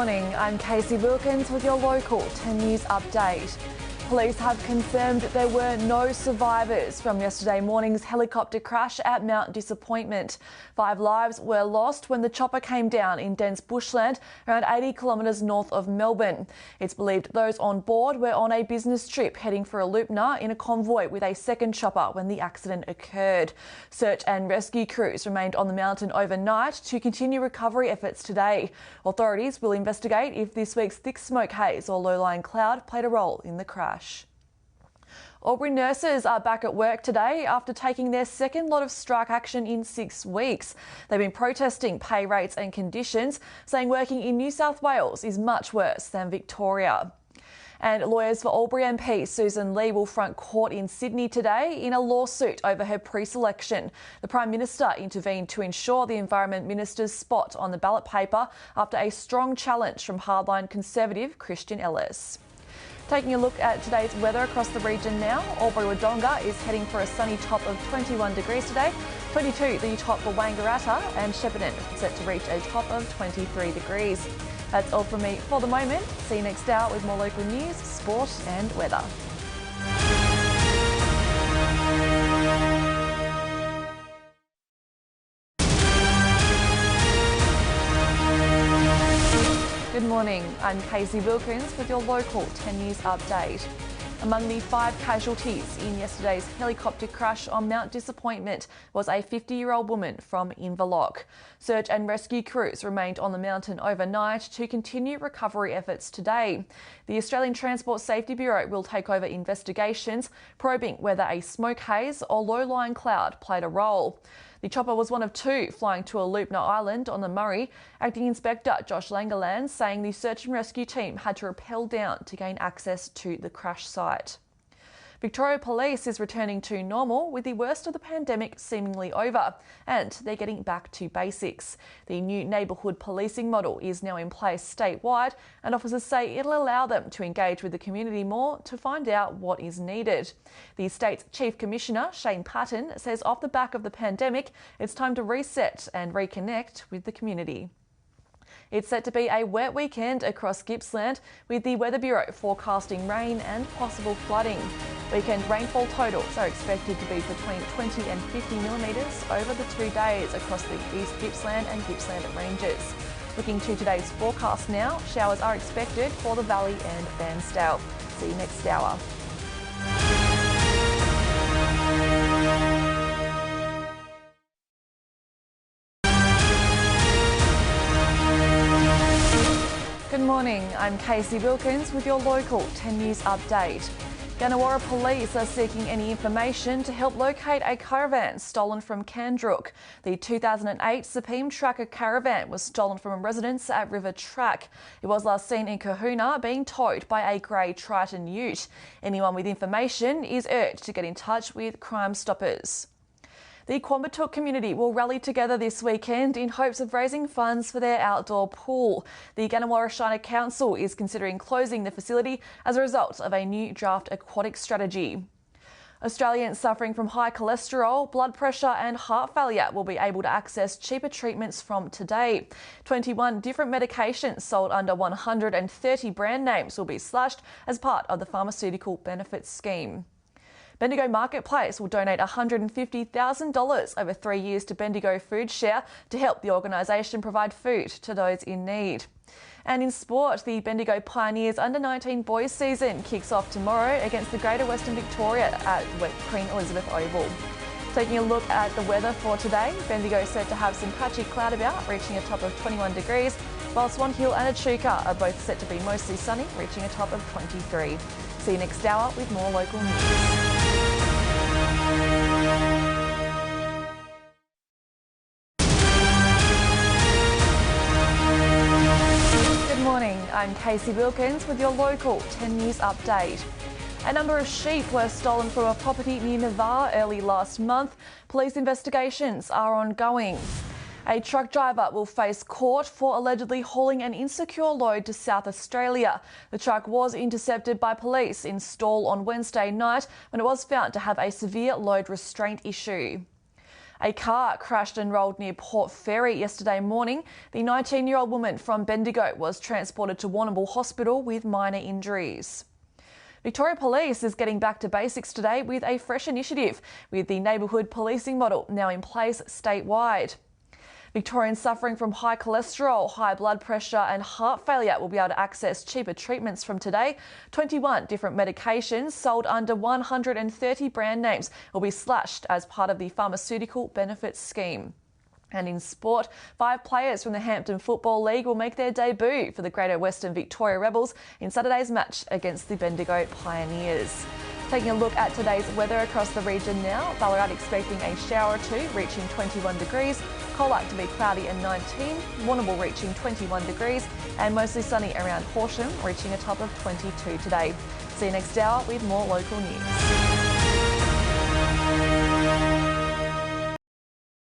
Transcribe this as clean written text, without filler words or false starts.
morning, I'm Kasey Wilkins with your local 10 News update. Police have confirmed there were no survivors from yesterday morning's helicopter crash at Mount Disappointment. 5 lives were lost when the chopper came down in dense bushland around 80 kilometres north of Melbourne. It's believed those on board were on a business trip heading for Aloopna in a convoy with a second chopper when the accident occurred. Search and rescue crews remained on the mountain overnight to continue recovery efforts today. Authorities will investigate if this week's thick smoke haze or low-lying cloud played a role in the crash. Albury nurses are back at work today after taking their second lot of strike action in 6 weeks. They've been protesting pay rates and conditions, saying working in New South Wales is much worse than Victoria. And lawyers for Albury MP Susan Lee will front court in Sydney today in a lawsuit over her pre-selection. The Prime Minister intervened to ensure the Environment Minister's spot on the ballot paper after a strong challenge from hardline Conservative Christian Ellis. Taking a look at today's weather across the region now, Albury-Wodonga is heading for a sunny top of 21 degrees today, 22 the top for Wangaratta, and Shepparton set to reach a top of 23 degrees. That's all from me for the moment. See you next hour with more local news, sport and weather. Good morning, I'm Kasey Wilkins with your local 10 News update. Among the 5 casualties in yesterday's helicopter crash on Mount Disappointment was a 50-year-old woman from Inverloch. Search and rescue crews remained on the mountain overnight to continue recovery efforts today. The Australian Transport Safety Bureau will take over investigations, probing whether a smoke haze or low-lying cloud played a role. The chopper was one of 2 flying to Aloopna Island on the Murray. Acting Inspector Josh Langerland saying the search and rescue team had to rappel down to gain access to the crash site. Victoria Police is returning to normal with the worst of the pandemic seemingly over, and they're getting back to basics. The new neighbourhood policing model is now in place statewide, and officers say it'll allow them to engage with the community more to find out what is needed. The state's Chief Commissioner, Shane Patton, says off the back of the pandemic, it's time to reset and reconnect with the community. It's set to be a wet weekend across Gippsland, with the Weather Bureau forecasting rain and possible flooding. Weekend rainfall totals are expected to be between 20 and 50 millimetres over the 2 days across the East Gippsland and Gippsland ranges. Looking to today's forecast now, showers are expected for the Valley and Bairnsdale. See you next hour. Good morning, I'm Kasey Wilkins with your local 10 News update. Gannawarra Police are seeking any information to help locate a caravan stolen from Candrook. The 2008 Supreme Tracker caravan was stolen from a residence at River Track. It was last seen in Kahuna being towed by a grey Triton ute. Anyone with information is urged to get in touch with Crime Stoppers. The Quambatook community will rally together this weekend in hopes of raising funds for their outdoor pool. The Gannawarra Shiner Council is considering closing the facility as a result of a new draft aquatic strategy. Australians suffering from high cholesterol, blood pressure and heart failure will be able to access cheaper treatments from today. 21 different medications sold under 130 brand names will be slashed as part of the Pharmaceutical Benefits Scheme. Bendigo Marketplace will donate $150,000 over 3 years to Bendigo Food Share to help the organisation provide food to those in need. And in sport, the Bendigo Pioneers Under-19 boys season kicks off tomorrow against the Greater Western Victoria at Queen Elizabeth Oval. Taking a look at the weather for today, Bendigo is set to have some patchy cloud about, reaching a top of 21 degrees, while Swan Hill and Echuca are both set to be mostly sunny, reaching a top of 23. See you next hour with more local news. Good morning, I'm Kasey Wilkins with your local 10 News update. A number of sheep were stolen from a property near Navarre early last month. Police investigations are ongoing. A truck driver will face court for allegedly hauling an insecure load to South Australia. The truck was intercepted by police in Stawell on Wednesday night when it was found to have a severe load restraint issue. A car crashed and rolled near Port Fairy yesterday morning. The 19-year-old woman from Bendigo was transported to Warrnambool Hospital with minor injuries. Victoria Police is getting back to basics today with a fresh initiative, with the neighbourhood policing model now in place statewide. Victorians suffering from high cholesterol, high blood pressure and heart failure will be able to access cheaper treatments from today. 21 different medications sold under 130 brand names will be slashed as part of the Pharmaceutical Benefits Scheme. And in sport, 5 players from the Hampton Football League will make their debut for the Greater Western Victoria Rebels in Saturday's match against the Bendigo Pioneers. Taking a look at today's weather across the region now, Ballarat expecting a shower or two reaching 21 degrees, Colac to be cloudy and 19, Warrnambool reaching 21 degrees and mostly sunny around Horsham reaching a top of 22 today. See you next hour with more local news.